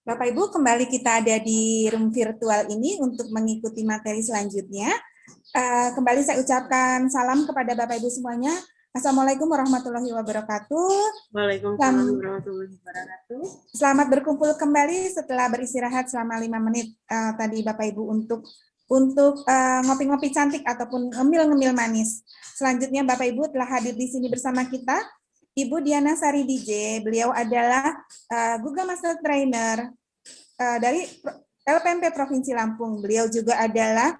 Bapak Ibu, kembali kita ada di room virtual ini untuk mengikuti materi selanjutnya. Kembali saya ucapkan salam kepada Bapak Ibu semuanya. Assalamualaikum warahmatullahi wabarakatuh. Waalaikumsalam warahmatullahi wabarakatuh. Selamat berkumpul kembali setelah beristirahat selama 5 menit tadi Bapak Ibu untuk ngopi-ngopi cantik ataupun ngemil-ngemil manis. Selanjutnya Bapak Ibu telah hadir di sini bersama kita Ibu Diana Sari DJ. Beliau adalah Google Master Trainer dari LPMP Provinsi Lampung. Beliau juga adalah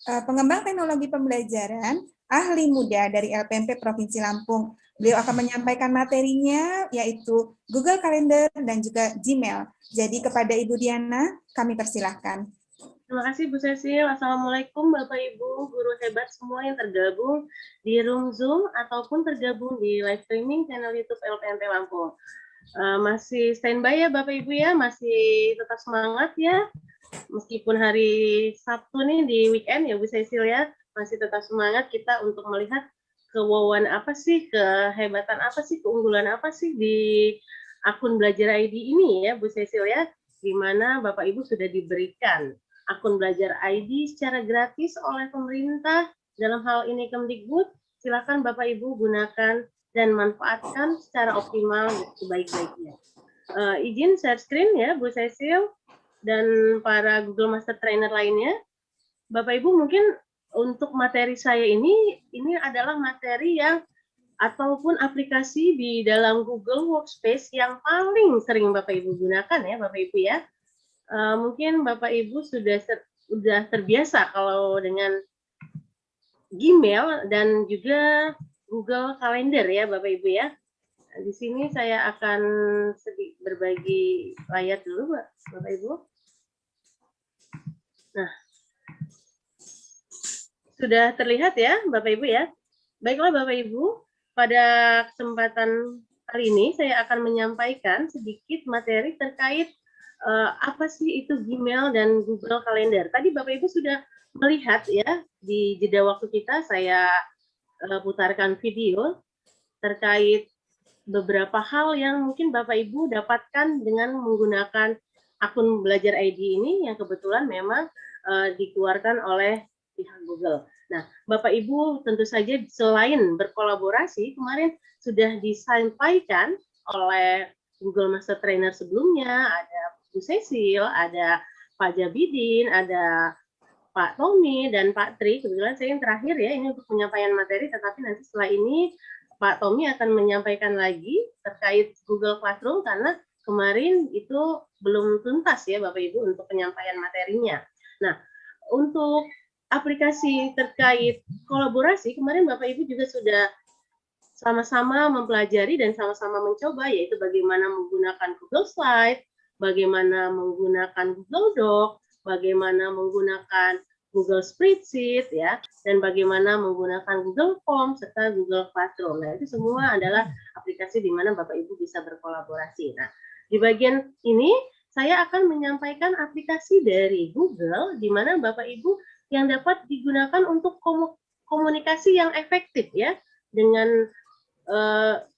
pengembang teknologi pembelajaran ahli muda dari LPMP Provinsi Lampung. Beliau akan menyampaikan materinya yaitu Google Calendar dan juga Gmail. Jadi kepada Ibu Diana, kami persilahkan. Terima kasih Bu Cecil. Assalamualaikum Bapak Ibu, guru hebat semua yang tergabung di room Zoom ataupun tergabung di live streaming channel YouTube LPMP Lampung. Masih standby ya Bapak Ibu ya, masih tetap semangat ya. Meskipun hari Sabtu nih di weekend ya Bu Cecil ya, masih tetap semangat kita untuk melihat kewauan apa sih, kehebatan apa sih, keunggulan apa sih di akun Belajar ID ini ya Bu Cecil ya, di mana Bapak Ibu sudah diberikan akun Belajar ID secara gratis oleh pemerintah, dalam hal ini Kemdikbud. Silakan Bapak Ibu gunakan dan manfaatkan secara optimal sebaik-baiknya. Izin share screen ya Bu Cecil dan para Google Master Trainer lainnya. Bapak Ibu mungkin untuk materi saya ini adalah materi yang ataupun aplikasi di dalam Google Workspace yang paling sering Bapak Ibu gunakan ya Bapak Ibu ya. Mungkin Bapak Ibu sudah terbiasa kalau dengan Gmail dan juga Google Calendar ya Bapak Ibu ya. Di sini saya akan berbagi layar dulu Bapak Ibu. Nah, sudah terlihat ya Bapak Ibu ya. Baiklah Bapak Ibu, pada kesempatan kali ini saya akan menyampaikan sedikit materi terkait apa sih itu Gmail dan Google Calendar. Tadi Bapak Ibu sudah melihat ya di jeda waktu kita, saya putarkan video terkait beberapa hal yang mungkin Bapak Ibu dapatkan dengan menggunakan akun Belajar ID ini yang kebetulan memang dikeluarkan oleh pihak Google. Nah, Bapak Ibu tentu saja selain berkolaborasi, kemarin sudah disampaikan oleh Google Master Trainer sebelumnya, ada Bu Cecil, ada Pak Jabidin, ada Pak Tommy, dan Pak Tri. Kebetulan saya yang terakhir ya, ini untuk penyampaian materi, tetapi nanti setelah ini Pak Tommy akan menyampaikan lagi terkait Google Classroom, karena kemarin itu belum tuntas ya Bapak Ibu untuk penyampaian materinya. Nah, untuk aplikasi terkait kolaborasi, kemarin Bapak Ibu juga sudah sama-sama mempelajari dan sama-sama mencoba, yaitu bagaimana menggunakan Google Slide, bagaimana menggunakan Google Doc, bagaimana menggunakan Google Spreadsheet, ya, dan bagaimana menggunakan Google Form serta Google Classroom. Nah, itu semua adalah aplikasi di mana Bapak Ibu bisa berkolaborasi. Nah, di bagian ini saya akan menyampaikan aplikasi dari Google di mana Bapak Ibu yang dapat digunakan untuk komunikasi yang efektif ya dengan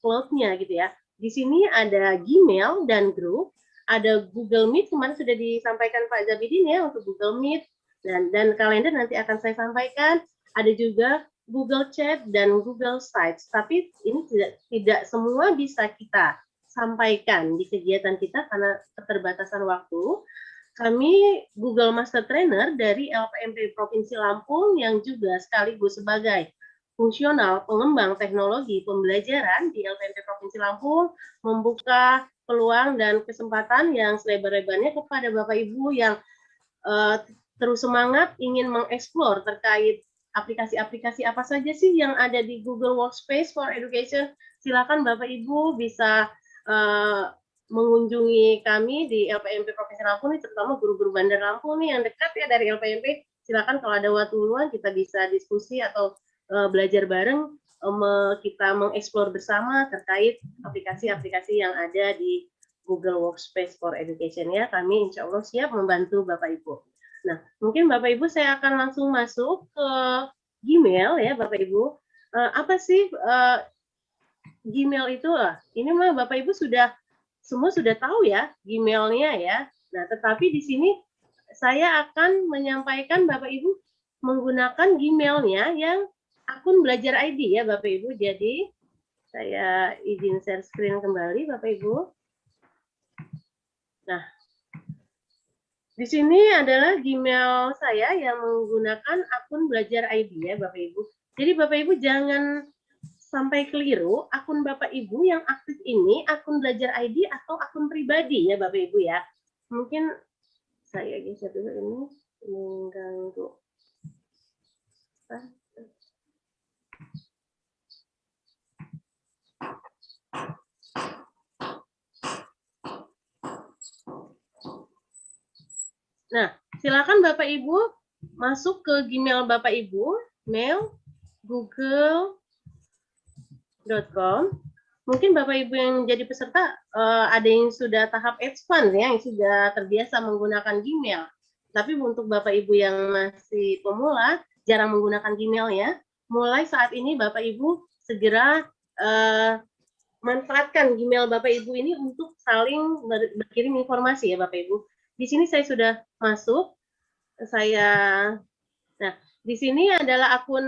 cloud-nya gitu ya. Di sini ada Gmail dan grup, ada Google Meet, kemarin sudah disampaikan Pak Zabidin ya untuk Google Meet, dan kalender nanti akan saya sampaikan. Ada juga Google Chat dan Google Sites, tapi ini tidak semua bisa kita sampaikan di kegiatan kita karena keterbatasan waktu. Kami Google Master Trainer dari LPMP Provinsi Lampung yang juga sekaligus sebagai fungsional pengembang teknologi pembelajaran di LPMP Provinsi Lampung membuka peluang dan kesempatan yang selebar-lebarnya kepada Bapak Ibu yang terus semangat ingin mengeksplor terkait aplikasi-aplikasi apa saja sih yang ada di Google Workspace for Education. Silakan Bapak Ibu bisa mengunjungi kami di LPMP Provinsi Lampung, terutama guru-guru Bandar Lampung nih yang dekat ya dari LPMP. Silakan kalau ada waktu luang kita bisa diskusi atau belajar bareng, kita mengeksplor bersama terkait aplikasi-aplikasi yang ada di Google Workspace for Education ya. Kami insya Allah siap membantu Bapak Ibu. Nah, mungkin Bapak Ibu saya akan langsung masuk ke Gmail ya Bapak Ibu. Apa sih Gmail itu? Ini mah Bapak Ibu semua sudah tahu ya Gmailnya ya. Nah, tetapi di sini saya akan menyampaikan Bapak Ibu menggunakan Gmail-nya yang akun belajar ID ya Bapak Ibu. Jadi saya izin share screen kembali Bapak Ibu. Nah, di sini adalah Gmail saya yang menggunakan akun belajar ID ya Bapak Ibu. Jadi Bapak Ibu jangan sampai keliru akun Bapak Ibu yang aktif ini akun belajar ID atau akun pribadi ya Bapak Ibu ya. Mungkin saya geser dulu ini mengganggu. Nah, silakan Bapak Ibu masuk ke Gmail Bapak Ibu, mail google.com. Mungkin Bapak Ibu yang jadi peserta ada yang sudah tahap advance ya, yang sudah terbiasa menggunakan Gmail. Tapi untuk Bapak Ibu yang masih pemula, jarang menggunakan Gmail ya, mulai saat ini Bapak Ibu segera manfaatkan Gmail Bapak Ibu ini untuk saling berkirim informasi ya Bapak Ibu. Di sini saya sudah masuk, nah di sini adalah akun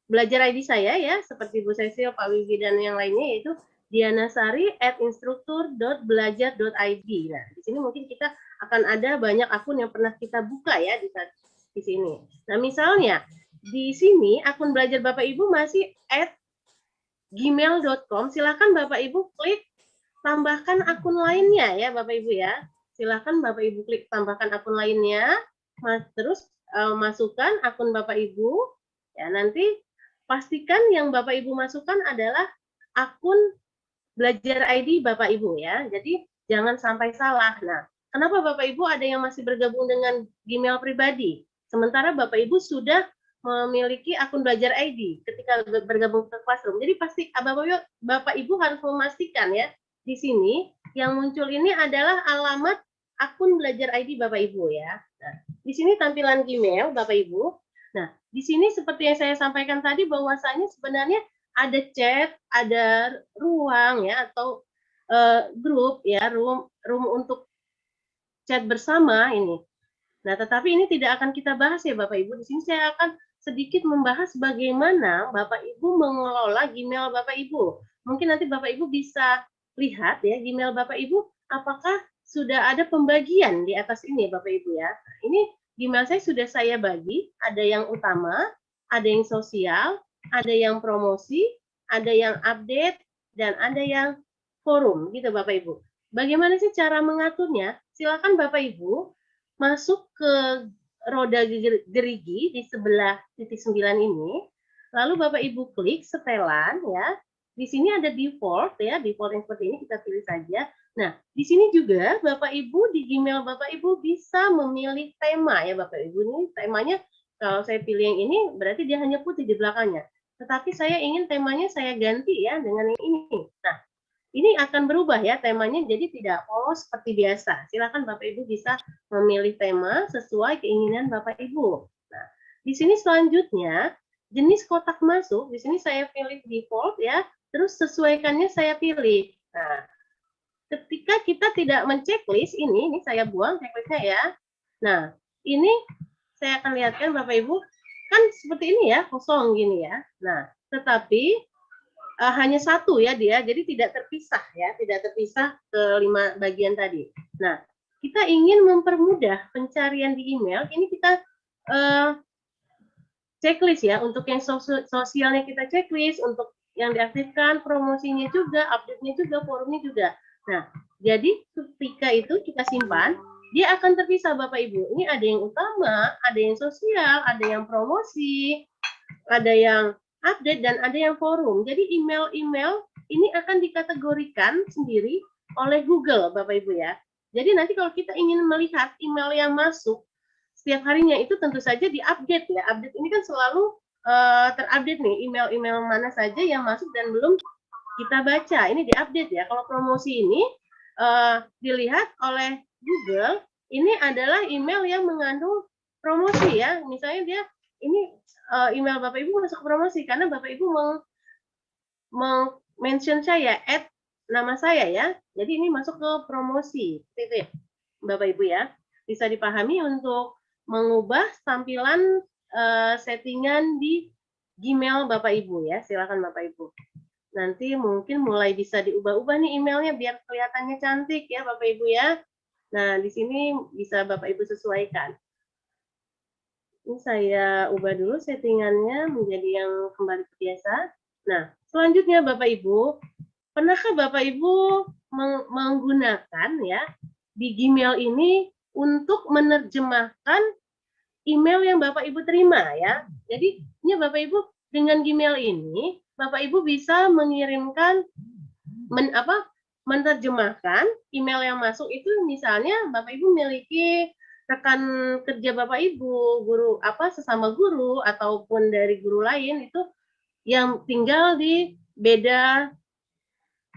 belajar ID saya ya, seperti Bu Cecil, Pak Wiwi dan yang lainnya, yaitu dianasari@instruktur.belajar.id. Nah, di sini mungkin kita akan ada banyak akun yang pernah kita buka ya di sini. Nah, misalnya di sini akun belajar Bapak Ibu masih @gmail.com. Silakan Bapak Ibu klik tambahkan akun lainnya ya Bapak Ibu ya. Silakan Bapak Ibu klik tambahkan akun lainnya, terus masukkan akun Bapak Ibu. Ya, nanti pastikan yang Bapak Ibu masukkan adalah akun belajar ID Bapak Ibu ya. Jadi jangan sampai salah. Nah, kenapa Bapak Ibu ada yang masih bergabung dengan Gmail pribadi? Sementara Bapak Ibu sudah memiliki akun belajar ID ketika bergabung ke Classroom. Jadi pasti Bapak Ibu harus memastikan ya, di sini yang muncul ini adalah alamat akun belajar ID Bapak Ibu ya. Nah, di sini tampilan Gmail Bapak Ibu. Nah, di sini seperti yang saya sampaikan tadi bahwasanya sebenarnya ada chat, ada ruang ya atau grup ya, room untuk chat bersama ini. Nah, tetapi ini tidak akan kita bahas ya Bapak Ibu. Di sini saya akan sedikit membahas bagaimana Bapak Ibu mengelola Gmail Bapak Ibu. Mungkin nanti Bapak Ibu bisa lihat ya Gmail Bapak Ibu apakah sudah ada pembagian di atas ini Bapak Ibu ya. Nah, ini Gmail sudah saya bagi, ada yang utama, ada yang sosial, ada yang promosi, ada yang update, dan ada yang forum gitu Bapak Ibu. Bagaimana sih cara mengaturnya? Silakan Bapak Ibu masuk ke roda gerigi di sebelah titik 9 ini, lalu Bapak Ibu klik setelan ya. Di sini ada default ya, default yang seperti ini kita pilih saja. Nah, di sini juga Bapak Ibu di Gmail Bapak Ibu bisa memilih tema ya Bapak Ibu. Ini temanya kalau saya pilih yang ini berarti dia hanya putih di belakangnya. Tetapi saya ingin temanya saya ganti ya dengan yang ini. Nah, ini akan berubah ya temanya jadi tidak polos seperti biasa. Silakan Bapak Ibu bisa memilih tema sesuai keinginan Bapak Ibu. Nah, di sini selanjutnya jenis kotak masuk, di sini saya pilih default ya, terus sesuaikannya saya pilih. Nah, ketika kita tidak menceklis ini saya buang checklistnya ya. Nah, ini saya akan lihatkan Bapak Ibu, kan seperti ini ya, kosong gini ya. Nah, tetapi hanya satu ya dia, jadi tidak terpisah ya, tidak terpisah ke 5 bagian tadi. Nah, kita ingin mempermudah pencarian di email, ini kita checklist ya, untuk yang sosialnya kita checklist, untuk yang diaktifkan, promosinya juga, update-nya juga, forumnya juga. Nah, jadi ketika itu kita simpan, dia akan terpisah Bapak Ibu. Ini ada yang utama, ada yang sosial, ada yang promosi, ada yang update, dan ada yang forum. Jadi email-email ini akan dikategorikan sendiri oleh Google, Bapak Ibu ya. Jadi nanti kalau kita ingin melihat email yang masuk setiap harinya itu tentu saja diupdate ya. Update ini kan selalu terupdate nih, email-email mana saja yang masuk dan belum kita baca. Ini diupdate ya. Kalau promosi ini dilihat oleh Google, ini adalah email yang mengandung promosi ya. Misalnya dia ini email Bapak Ibu masuk promosi karena Bapak Ibu mention saya nama saya ya. Jadi ini masuk ke promosi, seperti itu ya, Bapak Ibu ya. Bisa dipahami untuk mengubah tampilan settingan di Gmail Bapak Ibu ya. Silakan Bapak Ibu. Nanti mungkin mulai bisa diubah-ubah nih emailnya biar kelihatannya cantik ya Bapak Ibu ya. Nah, di sini bisa Bapak Ibu sesuaikan. Ini saya ubah dulu settingannya menjadi yang kembali ke biasa. Nah, selanjutnya Bapak Ibu, pernahkah Bapak Ibu menggunakan ya di Gmail ini untuk menerjemahkan email yang Bapak Ibu terima ya? Jadi, ini Bapak Ibu dengan Gmail ini, Bapak Ibu bisa mengirimkan menerjemahkan email yang masuk itu, misalnya Bapak Ibu memiliki rekan kerja Bapak Ibu, guru sesama guru ataupun dari guru lain itu yang tinggal di beda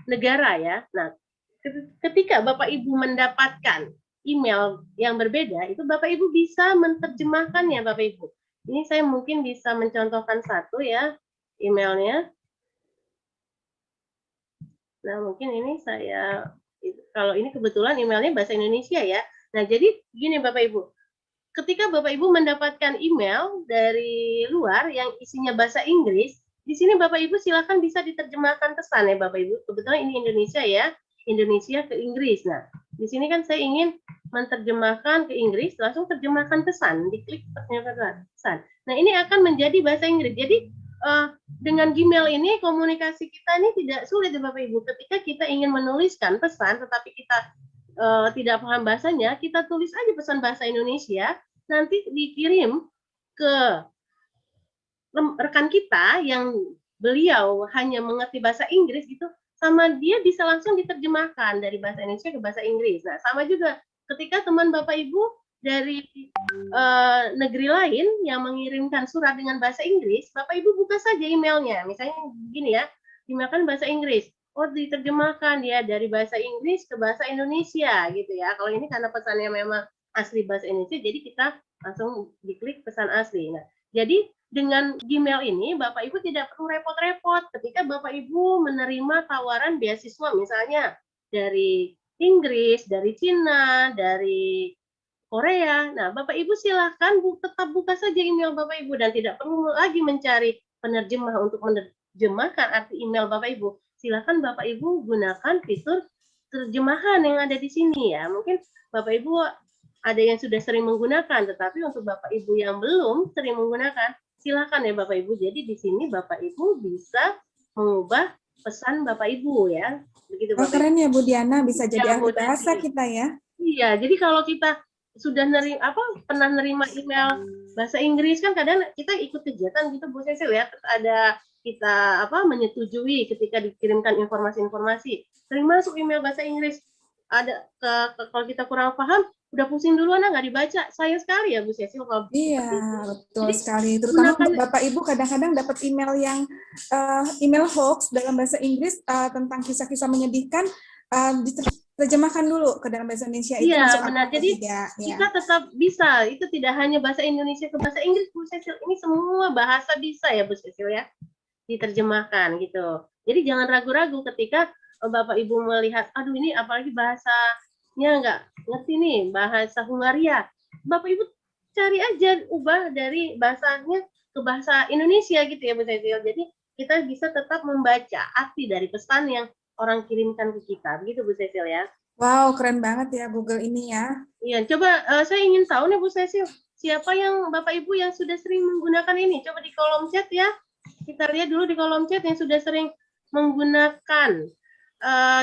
negara ya. Nah, ketika Bapak Ibu mendapatkan email yang berbeda, itu Bapak Ibu bisa menerjemahkannya Bapak Ibu. Ini saya mungkin bisa mencontohkan satu ya emailnya. Nah, mungkin ini saya, kalau ini kebetulan emailnya bahasa Indonesia ya. Nah, jadi gini Bapak Ibu, ketika Bapak Ibu mendapatkan email dari luar yang isinya bahasa Inggris, di sini Bapak Ibu silakan bisa diterjemahkan pesan ya Bapak Ibu. Kebetulan ini Indonesia ya, Indonesia ke Inggris. Nah, di sini kan saya ingin menerjemahkan ke Inggris, langsung terjemahkan pesan, diklik terjemahkan pesan. Nah, ini akan menjadi bahasa Inggris. Jadi, dengan Gmail ini komunikasi kita ini tidak sulit ya Bapak Ibu. Ketika kita ingin menuliskan pesan, tetapi kita tidak paham bahasanya, kita tulis aja pesan bahasa Indonesia, nanti dikirim ke rekan kita yang beliau hanya mengerti bahasa Inggris gitu, sama dia bisa langsung diterjemahkan dari bahasa Indonesia ke bahasa Inggris. Nah, sama juga ketika teman Bapak Ibu dari negeri lain yang mengirimkan surat dengan bahasa Inggris, Bapak Ibu buka saja emailnya. Misalnya gini ya, emailkan bahasa Inggris. Oh, diterjemahkan ya dari bahasa Inggris ke bahasa Indonesia gitu ya. Kalau ini karena pesannya memang asli bahasa Indonesia, jadi kita langsung diklik pesan asli. Nah, jadi dengan Gmail ini Bapak Ibu tidak perlu repot-repot ketika Bapak Ibu menerima tawaran beasiswa misalnya dari Inggris, dari Cina, dari Korea. Nah, Bapak Ibu silahkan tetap buka saja email Bapak Ibu dan tidak perlu lagi mencari penerjemah untuk menerjemahkan arti email Bapak Ibu. Silahkan Bapak Ibu gunakan fitur terjemahan yang ada di sini ya. Mungkin Bapak Ibu ada yang sudah sering menggunakan, tetapi untuk Bapak Ibu yang belum sering menggunakan, silakan ya Bapak Ibu. Jadi di sini Bapak Ibu bisa mengubah pesan Bapak Ibu ya. Begitu Bapak Ibu. Keren ya Bu Diana, bisa jadi Ya, ahli bahasa kita ya. Iya, jadi kalau kita sudah pernah nerima email bahasa Inggris kan kadang kita ikut kegiatan gitu Bu Cecil ya, terus ada kita menyetujui ketika dikirimkan informasi-informasi. Sering masuk email bahasa Inggris, ada kalau kita kurang paham, udah pusing duluan nggak dibaca. Sayang sekali ya Bu Cecil kalau Iya, seperti itu. betul Jadi sekali. Terutama gunakan Bapak Ibu kadang-kadang dapat email yang email hoax dalam bahasa Inggris tentang kisah-kisah menyedihkan, diterjemahkan dulu ke dalam bahasa Indonesia, itu iya masuk benar. akal atau Jadi tidak? Ya. kita tetap bisa. Itu tidak hanya bahasa Indonesia ke bahasa Inggris Bu Cecil. Ini semua bahasa bisa ya Bu Cecil ya, diterjemahkan gitu. Jadi jangan ragu-ragu ketika Bapak Ibu melihat, aduh ini apalagi bahasanya nggak ngerti nih, bahasa Hungaria. Bapak Ibu cari aja, ubah dari bahasanya ke bahasa Indonesia gitu ya Bu Cecil. Jadi kita bisa tetap membaca arti dari pesan yang orang kirimkan ke kita. Begitu Bu Cecil ya. Wow, keren banget ya Google ini ya. Iya, coba saya ingin tahu nih Bu Cecil, siapa yang Bapak Ibu yang sudah sering menggunakan ini? Coba di kolom chat ya. Kita lihat dulu di kolom chat yang sudah sering menggunakan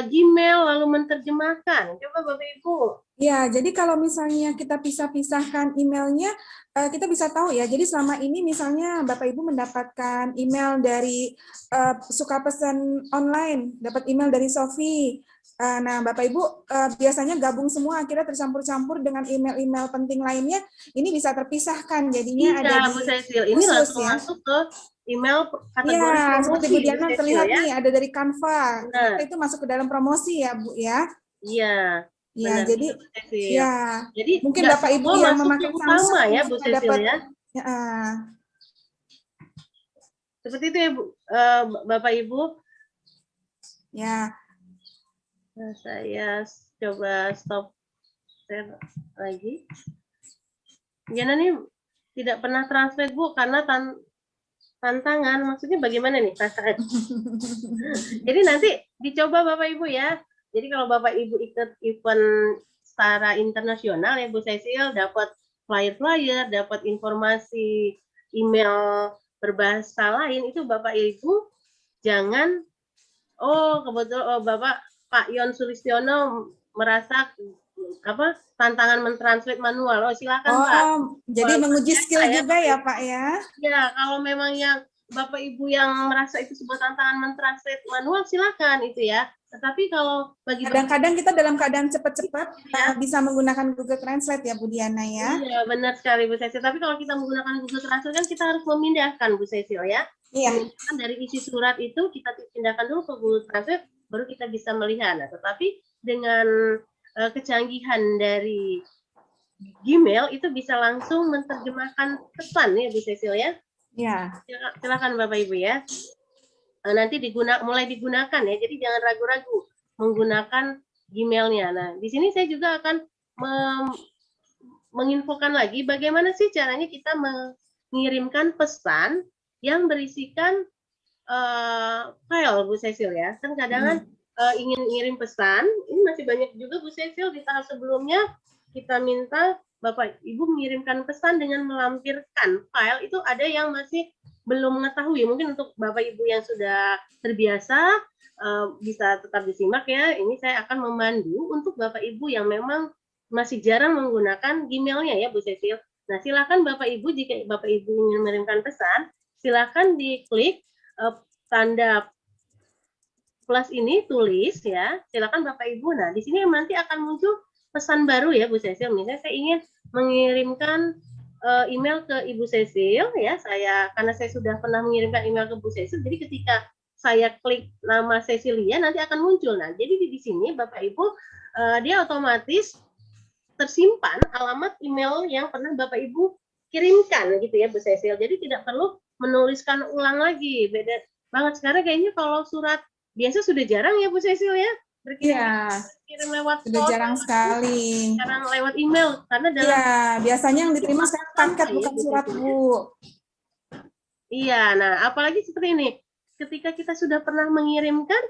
Gmail lalu menerjemahkan. Coba Bapak Ibu. Ya, jadi kalau misalnya kita pisah-pisahkan emailnya, kita bisa tahu ya. Jadi selama ini misalnya Bapak Ibu mendapatkan email dari suka pesan online, dapat email dari Sophie. Nah, Bapak Ibu biasanya gabung semua, akhirnya tercampur-campur dengan email-email penting lainnya. Ini bisa terpisahkan, jadinya ada Iya, di Bu Cecil. Ini khusus langsung ya. masuk ke email kategori Ya, seperti promosi Bu Bu Diana Cecil terlihat ya. nih, ada dari Canva. Benar. Itu masuk ke dalam promosi ya, Bu ya. Iya, Ya, benar jadi Bu Cecil. ya Jadi mungkin nggak Bapak Ibu semua yang masuk ke memakai utama Samsung ya Bu bisa Cecil dapat ya. ya, Seperti itu ya Bu, Bapak Ibu. ya. Nah, saya coba stop share lagi. Jana nih tidak pernah translate Bu karena tantangan. Maksudnya bagaimana nih tantangan? Jadi nanti dicoba Bapak Ibu ya. Jadi kalau Bapak Ibu ikut event secara internasional ya Bu Cecil, dapat flyer-flyer, dapat informasi email berbahasa lain, itu Bapak Ibu jangan, oh kebetulan oh Bapak Pak Yon Sulistiono merasa apa tantangan mentranslate manual. Oh silakan Pak. Oh, jadi Luar menguji biasa skill ya juga Bapak ya Ibu. Pak ya? Ya, kalau memang yang Bapak Ibu yang merasa itu sebuah tantangan mentranslate manual, silakan itu ya. Tetapi kalau bagi Bapak Kadang-kadang kita dalam keadaan cepat-cepat ya, bisa menggunakan Google Translate ya Bu Diana ya? iya benar sekali Bu Cecil. Tapi kalau kita menggunakan Google Translate kan kita harus memindahkan Bu Cecil ya. Iya. Memindahkan dari isi surat itu kita pindahkan dulu ke Google Translate, baru kita bisa melihat. Nah, tetapi dengan kecanggihan dari Gmail itu bisa langsung menerjemahkan pesan ya Bu Cecil ya. Iya. Silakan Bapak Ibu ya. Nanti mulai digunakan ya. Jadi jangan ragu-ragu menggunakan Gmail-nya. Nah, di sini saya juga akan menginfokan lagi bagaimana sih caranya kita mengirimkan pesan yang berisikan file Bu Cecil ya. Kan kadang ingin ngirim pesan, ini masih banyak juga Bu Cecil di tahap sebelumnya kita minta Bapak Ibu mengirimkan pesan dengan melampirkan file, itu ada yang masih belum mengetahui. Mungkin untuk Bapak Ibu yang sudah terbiasa bisa tetap disimak ya. Ini saya akan memandu untuk Bapak Ibu yang memang masih jarang menggunakan Gmail-nya ya Bu Cecil. Nah, silakan Bapak Ibu jika Bapak Ibu ingin mengirimkan pesan, silakan diklik tanda plus ini, tulis ya. Silakan Bapak Ibu. Nah, di sini nanti akan muncul pesan baru ya Bu Cecil. Misalnya saya ingin mengirimkan email ke Ibu Cecil ya. Karena saya sudah pernah mengirimkan email ke Bu Cecil, jadi ketika saya klik nama Cecilia nanti akan muncul. Nah, jadi di sini Bapak Ibu dia otomatis tersimpan alamat email yang pernah Bapak Ibu kirimkan gitu ya Bu Cecil. Jadi tidak perlu menuliskan ulang lagi. Beda banget sekarang kayaknya kalau surat biasa sudah jarang ya Bu Cecil ya. Berkirim lewat sudah pos, jarang sekali. sekarang lewat email karena dalam Iya, biasanya yang diterima sekarang paket ya, bukan surat Bu. Iya, nah apalagi seperti ini. Ketika kita sudah pernah mengirimkan,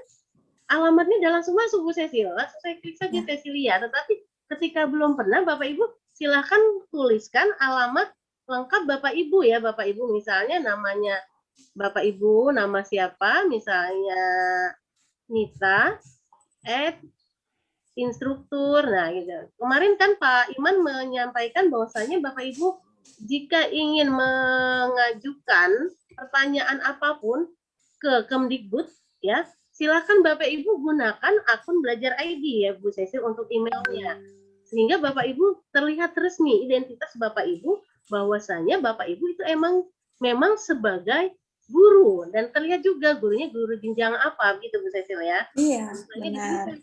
alamatnya udah langsung masuk Bu Cecil. Langsung saya klik saja Cecilia. Tetapi ketika belum pernah, Bapak Ibu silahkan tuliskan alamat lengkap Bapak Ibu ya. Bapak Ibu misalnya namanya Bapak Ibu, nama siapa? Misalnya Nita, instruktur. Nah, gitu. Kemarin kan Pak Iman menyampaikan bahwasanya Bapak Ibu jika ingin mengajukan pertanyaan apapun ke Kemdikbud ya, silakan Bapak Ibu gunakan akun Belajar ID ya Bu Cecil untuk emailnya. Sehingga Bapak Ibu terlihat resmi identitas Bapak Ibu bahwasanya Bapak Ibu itu memang sebagai guru dan terlihat juga gurunya guru jenjang apa gitu Bu Cecil ya. Iya, benar.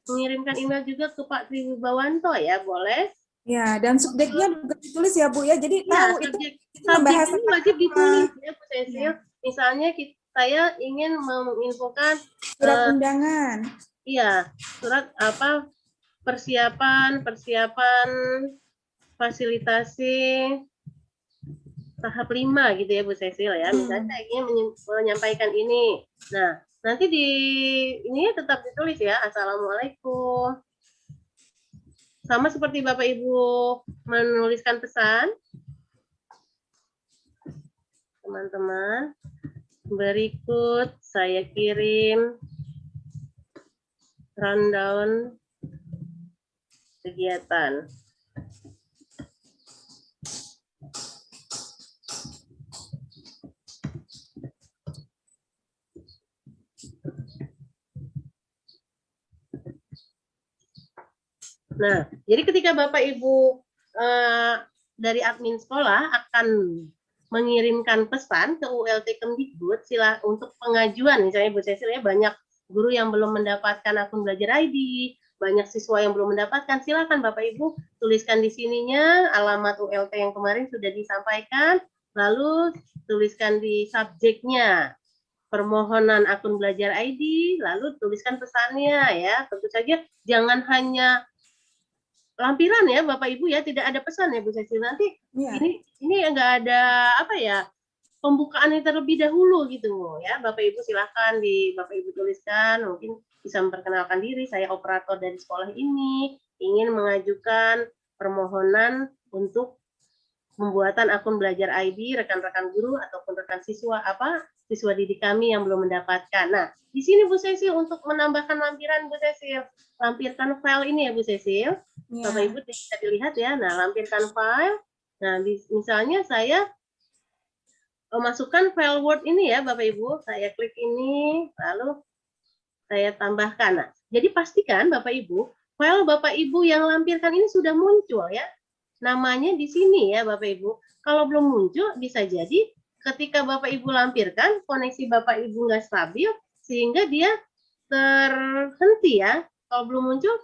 Mengirimkan email juga ke Pak Triwibawanto ya, boleh? Ya, dan subjeknya juga ditulis ya Bu ya. Jadi tahu itu subjek ini wajib ditulis ya Bu Cecil. Ya. Misalnya saya ingin menginfokan surat undangan. Iya, surat apa persiapan fasilitasi tahap 5 gitu ya Bu Cecil ya. Misalnya saya ingin menyampaikan ini. Nah, nanti ini tetap ditulis ya. Assalamualaikum. Sama seperti Bapak Ibu menuliskan pesan. Teman-teman, berikut saya kirim rundown kegiatan. Nah, jadi ketika Bapak Ibu dari admin sekolah akan mengirimkan pesan ke ULT Kemdikbud untuk pengajuan, misalnya Bu Cecil ya, banyak guru yang belum mendapatkan akun Belajar ID, banyak siswa yang belum mendapatkan, silakan Bapak Ibu tuliskan di sininya alamat ULT yang kemarin sudah disampaikan, lalu tuliskan di subjeknya permohonan akun belajar ID, lalu tuliskan pesannya ya. Tentu saja jangan hanya lampiran ya Bapak Ibu ya, tidak ada pesan ya Bu Cecil. Nanti Iya. ini enggak ada apa ya, pembukaannya terlebih dahulu gitu ya. Bapak Ibu silakan Bapak Ibu tuliskan, mungkin bisa memperkenalkan diri, saya operator dari sekolah ini, ingin mengajukan permohonan untuk pembuatan akun belajar ID rekan-rekan guru ataupun rekan siswa didik kami yang belum mendapatkan. Nah, di sini Bu Cecil untuk menambahkan lampiran Bu Cecil, lampirkan file ini ya Bu Cecil. Ya. Bapak Ibu bisa dilihat ya. Nah, lampirkan file. Nah, misalnya saya masukkan file Word ini ya Bapak Ibu. Saya klik ini, lalu saya tambahkan. Nah, jadi pastikan Bapak Ibu, file Bapak Ibu yang lampirkan ini sudah muncul ya. Namanya di sini ya Bapak Ibu. Kalau belum muncul, bisa jadi ketika Bapak Ibu lampirkan, koneksi Bapak Ibu nggak stabil, sehingga dia terhenti ya. Kalau belum muncul,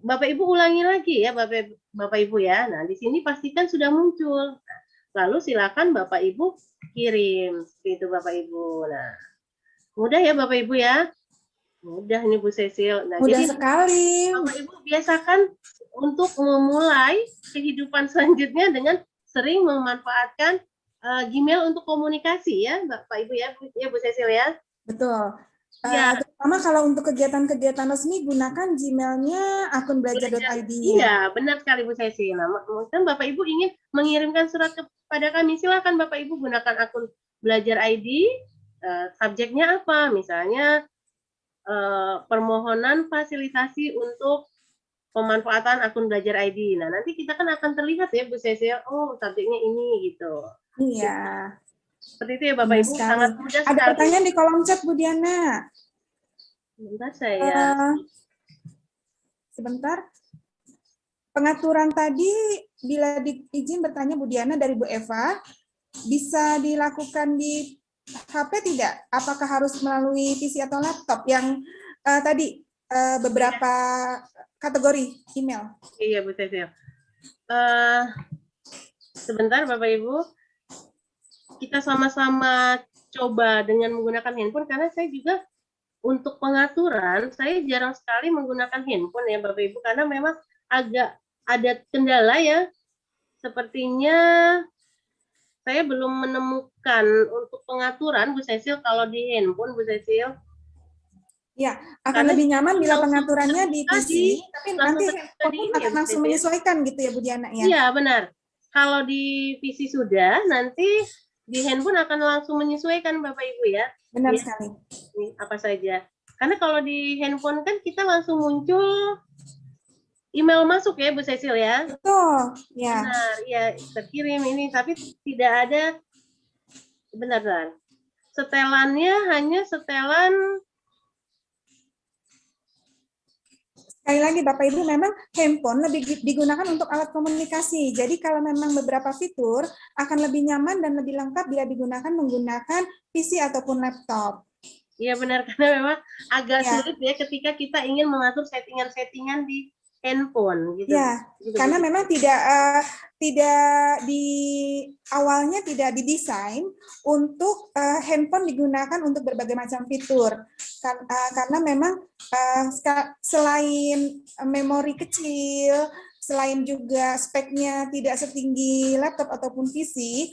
Bapak Ibu ulangi lagi ya Bapak Ibu ya. Nah, di sini pastikan sudah muncul. Lalu silakan Bapak Ibu kirim. Seperti itu Bapak Ibu. Nah, mudah ya Bapak Ibu ya. Mudah ini Bu Cecil. Nah, Mudah jadi sekali. Bapak Ibu biasakan untuk memulai kehidupan selanjutnya dengan sering memanfaatkan Gmail untuk komunikasi ya Bapak Ibu ya Bu Cecil ya. Betul. Ya. Terutama kalau untuk kegiatan-kegiatan resmi gunakan Gmail-nya akun belajar.id. Iya, benar sekali Bu Cecil. Nah, mungkin Bapak Ibu ingin mengirimkan surat kepada kami, silakan Bapak Ibu gunakan akun belajar ID. Subjeknya apa? Misalnya permohonan fasilitasi untuk pemanfaatan akun belajar ID. Nah, nanti kita kan akan terlihat ya Bu Cecil, oh subjeknya ini gitu. Iya. Seperti itu ya Bapak Ibu, sangat mudah sekali. Ada pertanyaan di kolom chat Bu Diana. Sebentar saya. Sebentar. Pengaturan tadi bila izin bertanya Bu Diana dari Bu Eva, bisa dilakukan di HP tidak? Apakah harus melalui PC atau laptop? Yang tadi beberapa kategori email. Iya Bu Cecil. Sebentar Bapak Ibu, kita sama-sama coba dengan menggunakan handphone, karena saya juga untuk pengaturan saya jarang sekali menggunakan handphone ya Bapak Ibu, karena memang agak ada kendala ya. Sepertinya saya belum menemukan untuk pengaturan Bu Cecil kalau di handphone Bu Cecil. Ya, akan lebih nyaman bila pengaturannya di PC, tapi nanti handphone akan langsung menyesuaikan gitu ya Bu Diana ya? Iya benar. Kalau di PC sudah, nanti di handphone akan langsung menyesuaikan Bapak Ibu ya. Benar sekali. Apa saja. Karena kalau di handphone kan kita langsung muncul email masuk ya Bu Cecil ya. Betul. Ya. Benar, ya terkirim ini, tapi tidak ada benar. Setelannya hanya setelan. Sekali lagi Bapak Ibu, memang handphone lebih digunakan untuk alat komunikasi. Jadi kalau memang beberapa fitur akan lebih nyaman dan lebih lengkap bila digunakan menggunakan PC ataupun laptop. Iya benar, karena memang agak sulit ya ketika kita ingin mengatur settingan-settingan di handphone gitu. Ya, karena memang tidak di awalnya tidak didesain untuk handphone digunakan untuk berbagai macam fitur. Karena memang selain memori kecil, selain juga speknya tidak setinggi laptop ataupun PC,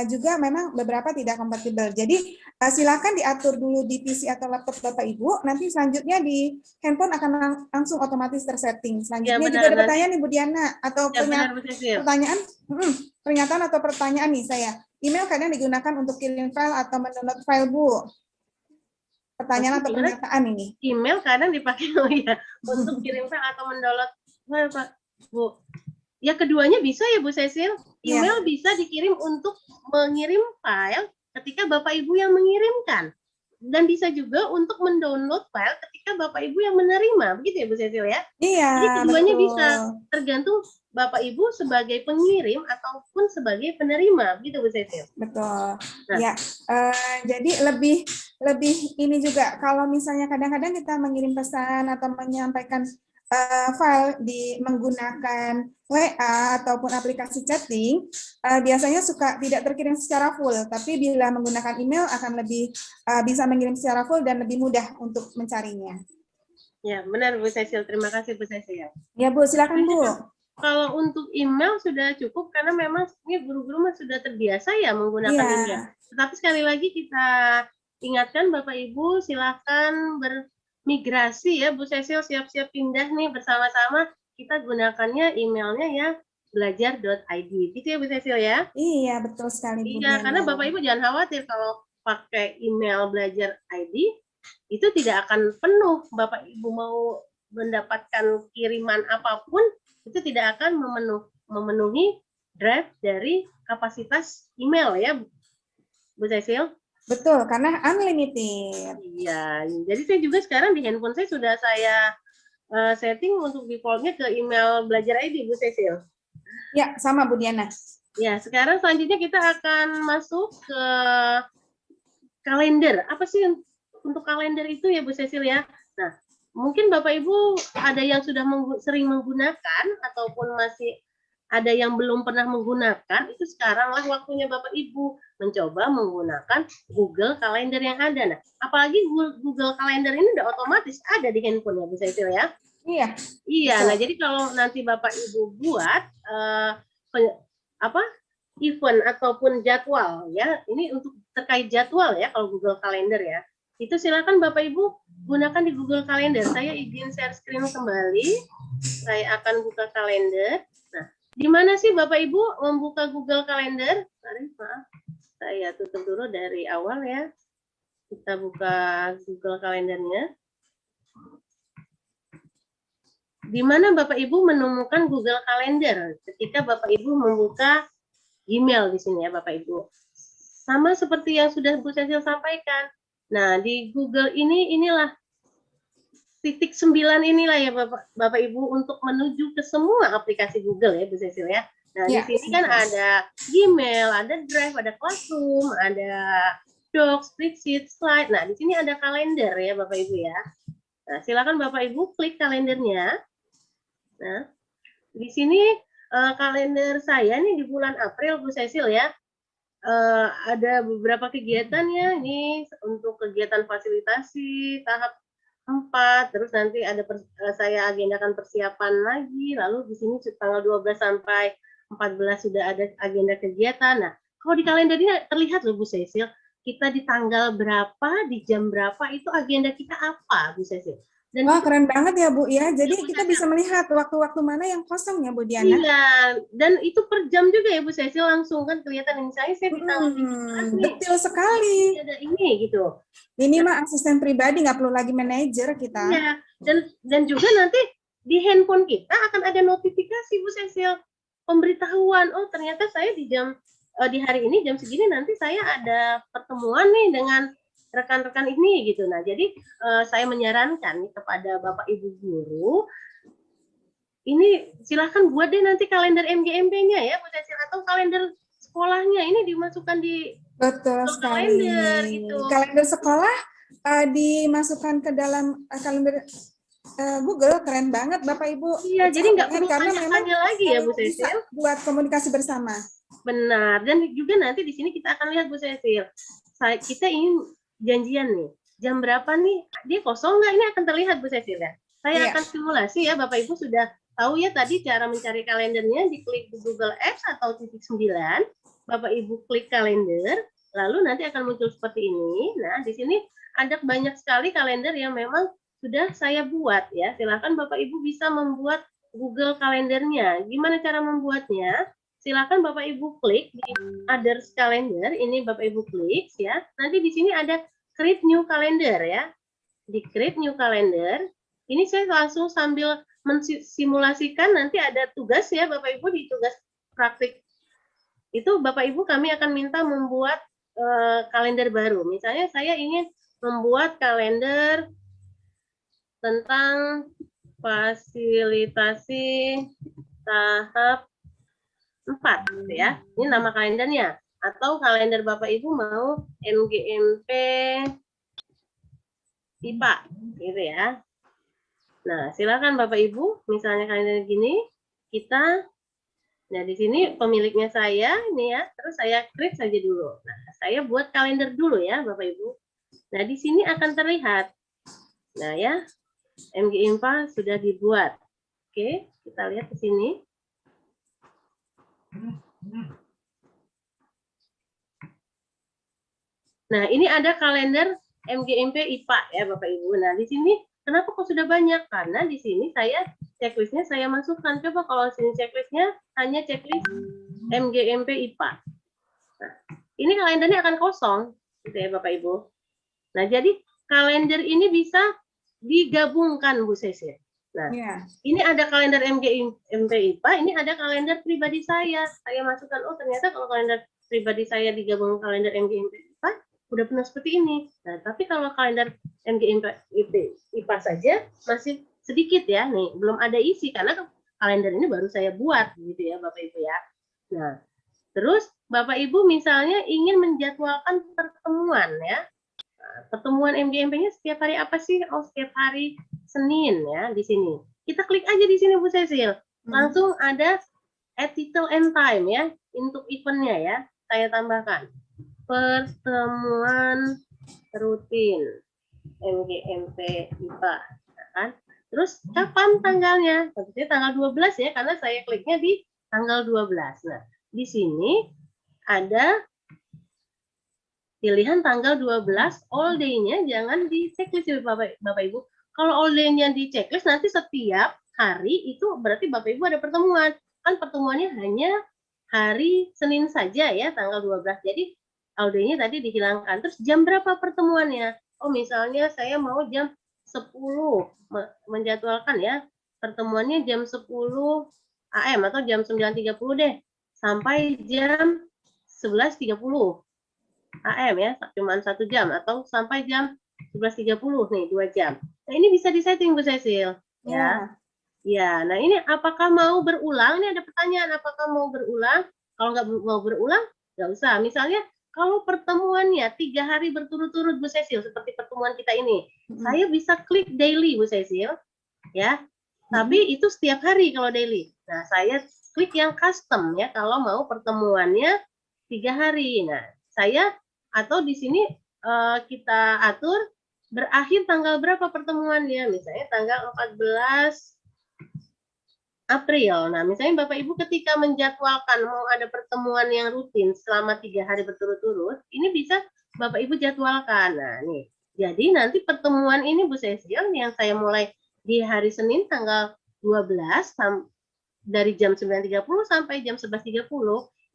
juga memang beberapa tidak kompatibel. Jadi silakan diatur dulu di PC atau laptop Bapak Ibu, nanti selanjutnya di handphone akan langsung otomatis tersetting. Selanjutnya ya, juga ada pertanyaan nih Bu Diana, atau pertanyaan, pernyataan atau pertanyaan nih saya. Email kadang digunakan untuk kirim file atau mendownload file Bu. Pertanyaan atau pernyataan ini. Email kadang dipakai untuk kirim file atau mendownload file Pak Bu. Ya keduanya bisa ya Bu Cecil. Email bisa dikirim untuk mengirim file ketika Bapak Ibu yang mengirimkan. Dan bisa juga untuk mendownload file ketika Bapak Ibu yang menerima. Begitu ya Bu Cecil ya? Iya, jadi keduanya betul. bisa, tergantung Bapak Ibu sebagai pengirim ataupun sebagai penerima. Begitu Bu Cecil? Betul. Nah. Ya, jadi lebih ini juga, kalau misalnya kadang-kadang kita mengirim pesan atau menyampaikan file menggunakan WA ataupun aplikasi chatting, biasanya suka tidak terkirim secara full, tapi bila menggunakan email akan lebih bisa mengirim secara full dan lebih mudah untuk mencarinya. Ya, benar Bu Cecil. Terima kasih Bu Cecil. Ya Bu, silakan Bu. Kalau untuk email sudah cukup karena memang ini guru-guru sudah terbiasa ya menggunakan email. Tetapi sekali lagi kita ingatkan Bapak Ibu, silakan bermigrasi ya Bu Cecil, siap-siap pindah nih bersama-sama. Kita gunakannya emailnya ya belajar.id. Gitu ya Bu Cecil ya? Iya, betul sekali Bu. Iya, karena Bapak Ibu jangan khawatir kalau pakai email belajar ID itu tidak akan penuh. Bapak Ibu mau mendapatkan kiriman apapun itu tidak akan memenuhi drive dari kapasitas email ya Bu Cecil. Betul, karena unlimited. Iya, jadi saya juga sekarang di handphone saya sudah saya setting untuk defaultnya ke email belajar ID Bu Cecil. Ya, sama Bu Diana. Ya, sekarang selanjutnya kita akan masuk ke kalender. Apa sih untuk kalender itu ya Bu Cecil ya? Nah, mungkin Bapak Ibu ada yang sudah sering menggunakan ataupun masih ada yang belum pernah menggunakan, itu sekaranglah waktunya Bapak Ibu mencoba menggunakan Google Calendar yang ada. Nah, apalagi Google Calendar ini udah otomatis ada di handphone ya Bu Cecil ya? Iya. Iya, nah jadi kalau nanti Bapak Ibu buat event ataupun jadwal ya, ini untuk terkait jadwal ya kalau Google Calendar ya, itu silakan Bapak Ibu gunakan di Google Calendar. Saya izin share screen kembali, saya akan buka kalender. Nah, di mana sih Bapak Ibu membuka Google Calendar? Maaf, saya tutup dulu dari awal ya. Kita buka Google Calendarnya. Di mana Bapak Ibu menemukan Google Calendar ketika Bapak Ibu membuka Gmail di sini ya Bapak Ibu. Sama seperti yang sudah Bu Cecil sampaikan. Nah, di Google inilah titik 9 inilah ya Bapak Ibu untuk menuju ke semua aplikasi Google ya Bu Cecil ya. Nah, di sini kan ada Gmail, ada Drive, ada Classroom, ada Docs, Spreadsheet, Slide. Nah, di sini ada kalender ya Bapak Ibu ya. Nah, silakan Bapak Ibu klik kalendernya. Nah, di sini kalender saya nih di bulan April Bu Cecil ya. Ada beberapa kegiatan ya, ini untuk kegiatan fasilitasi tahap 4, terus nanti ada saya agendakan persiapan lagi, lalu di sini tanggal 12 sampai 14 sudah ada agenda kegiatan. Nah, kalau di kalender ini terlihat loh Bu Cecil, kita di tanggal berapa, di jam berapa, itu agenda kita apa Bu Cecil. Dan wah, keren banget ya Bu ya. Jadi kita bisa melihat waktu-waktu mana yang kosong ya Bu Diana. Iya, dan itu per jam juga ya Bu Cecil, langsung kan kelihatan misalnya saya di tanggal betul sekali. Ada ini gitu. Ini mah asisten pribadi, nggak perlu lagi manajer kita. Iya, dan juga nanti di handphone kita akan ada notifikasi Bu Cecil, pemberitahuan, oh ternyata saya di hari ini jam segini nanti saya ada pertemuan nih dengan rekan-rekan ini gitu. Nah, jadi saya menyarankan kepada Bapak Ibu guru, ini silahkan buat deh nanti kalender MGMP-nya ya Bu Cecil, atau kalender sekolahnya ini dimasukkan di betul sekali. Kalender gitu. Kalender sekolah dimasukkan ke dalam kalender Google. Keren banget Bapak Ibu. Iya, jadi nggak perlu karena memang lagi ya Bu Cecil buat komunikasi bersama. Benar, dan juga nanti di sini kita akan lihat Bu Cecil, kita ingin janjian nih, jam berapa nih, dia kosong nggak, ini akan terlihat Bu Cecil ya. Saya akan simulasi ya, Bapak Ibu sudah tahu ya tadi cara mencari kalendernya, diklik di Google Apps atau titik 9, Bapak Ibu klik kalender, lalu nanti akan muncul seperti ini. Nah, di sini ada banyak sekali kalender yang memang sudah saya buat ya. Silakan Bapak Ibu bisa membuat Google kalendernya. Gimana cara membuatnya? Silakan Bapak Ibu klik di Others Calendar, ini Bapak Ibu klik ya. Nanti di sini ada Create New Calendar ya. Di Create New Calendar, ini saya langsung sambil mensimulasikan, nanti ada tugas ya Bapak Ibu, di tugas praktik itu Bapak Ibu kami akan minta membuat kalender baru. Misalnya saya ingin membuat kalender tentang fasilitasi tahap 4 gitu ya. Ini nama kalendernya. Atau kalender Bapak Ibu mau MGMP IPA gitu ya. Nah, silakan Bapak Ibu, misalnya kalender gini, kita, nah di sini pemiliknya saya, ini ya, terus saya klik saja dulu. Nah, saya buat kalender dulu ya Bapak Ibu. Nah, di sini akan terlihat. Nah ya, MG Info sudah dibuat. Oke, kita lihat ke sini. Nah, ini ada kalender MGMP IPA ya Bapak Ibu. Nah, di sini kenapa kok sudah banyak? Karena di sini saya checklistnya saya masukkan. Coba kalau sini checklistnya hanya checklist MGMP IPA. Nah, ini kalendernya akan kosong, gitu ya Bapak Ibu. Nah, jadi kalender ini bisa digabungkan Bu Cecil. Nah, ini ada kalender MGMP IPA, ini ada kalender pribadi saya. Saya masukkan, oh ternyata kalau kalender pribadi saya digabung kalender MGMP IPA, udah pernah seperti ini. Nah, tapi kalau kalender MGMP IPA saja masih sedikit ya, nih belum ada isi karena kalender ini baru saya buat, gitu ya Bapak Ibu ya. Nah, terus Bapak Ibu misalnya ingin menjadwalkan pertemuan ya. Nah, pertemuan MGMP-nya setiap hari apa sih? Oh, setiap hari Senin ya di sini. Kita klik aja di sini Bu Cecil. Langsung ada add title and time ya untuk eventnya ya. Saya tambahkan pertemuan rutin MGMP IPA. Nah, kan? Terus kapan tanggalnya? Tentunya tanggal 12 ya karena saya kliknya di tanggal 12. Nah, di sini ada pilihan tanggal 12 all day-nya jangan di checklist ya Bapak Ibu. Kalau all day-nya di checklist nanti setiap hari itu berarti Bapak Ibu ada pertemuan. Kan pertemuannya hanya hari Senin saja ya tanggal 12. Jadi all day-nya tadi dihilangkan. Terus jam berapa pertemuannya? Oh, misalnya saya mau jam 10 menjadwalkan ya. Pertemuannya jam 10 AM atau jam 9.30 deh. Sampai jam 11.30. AM ya, cuma 1 jam atau sampai jam 11.30 nih, 2 jam. Nah, ini bisa disetting Bu Cecil ya. Ya, nah ini apakah mau berulang? Ini ada pertanyaan, apakah mau berulang? Kalau nggak mau berulang, nggak usah. Misalnya kalau pertemuannya 3 hari berturut-turut Bu Cecil, seperti pertemuan kita ini, saya bisa klik daily Bu Cecil, ya. Tapi itu setiap hari kalau daily. Nah, saya klik yang custom ya, kalau mau pertemuannya 3 hari. Nah, saya atau di sini kita atur berakhir tanggal berapa pertemuannya, misalnya tanggal 14 April. Nah, misalnya Bapak Ibu ketika menjadwalkan mau ada pertemuan yang rutin selama 3 hari berturut-turut, ini bisa Bapak Ibu jadwalkan. Nah, nih. Jadi nanti pertemuan ini Bu Cecil yang saya mulai di hari Senin tanggal 12 dari jam 9.30 sampai jam 11.30,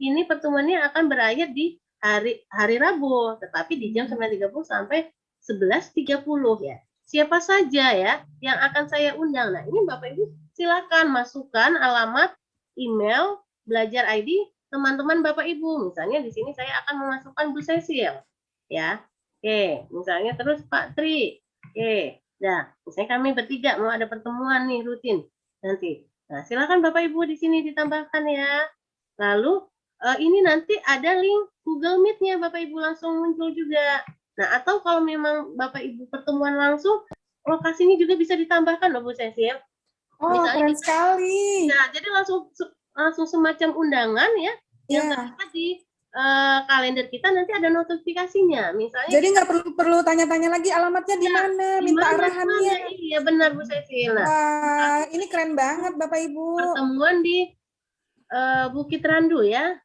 ini pertemuannya akan berakhir di hari Rabu, tetapi di jam 9.30 sampai 11.30 ya. Siapa saja ya yang akan saya undang. Nah, ini Bapak Ibu silakan masukkan alamat email belajar ID teman-teman Bapak Ibu. Misalnya di sini saya akan memasukkan Bu Cecil ya. Oke, misalnya terus Pak Tri. Oke. Nah, misalnya kami bertiga mau ada pertemuan nih rutin nanti. Nah, silakan Bapak Ibu di sini ditambahkan ya. Lalu ini nanti ada link Google Meet-nya Bapak Ibu langsung muncul juga. Nah, atau kalau memang Bapak Ibu pertemuan langsung, lokasinya juga bisa ditambahkan loh Bu Cecil. Oh, misalnya, keren sekali. Nah, jadi langsung semacam undangan ya, yang terlihat di kalender kita nanti ada notifikasinya. Misalnya jadi nggak perlu tanya-tanya lagi alamatnya di mana, minta arahannya. Iya benar Bu Cecil. Nah, wah, ini keren banget Bapak Ibu. Pertemuan di Bukit Randu ya.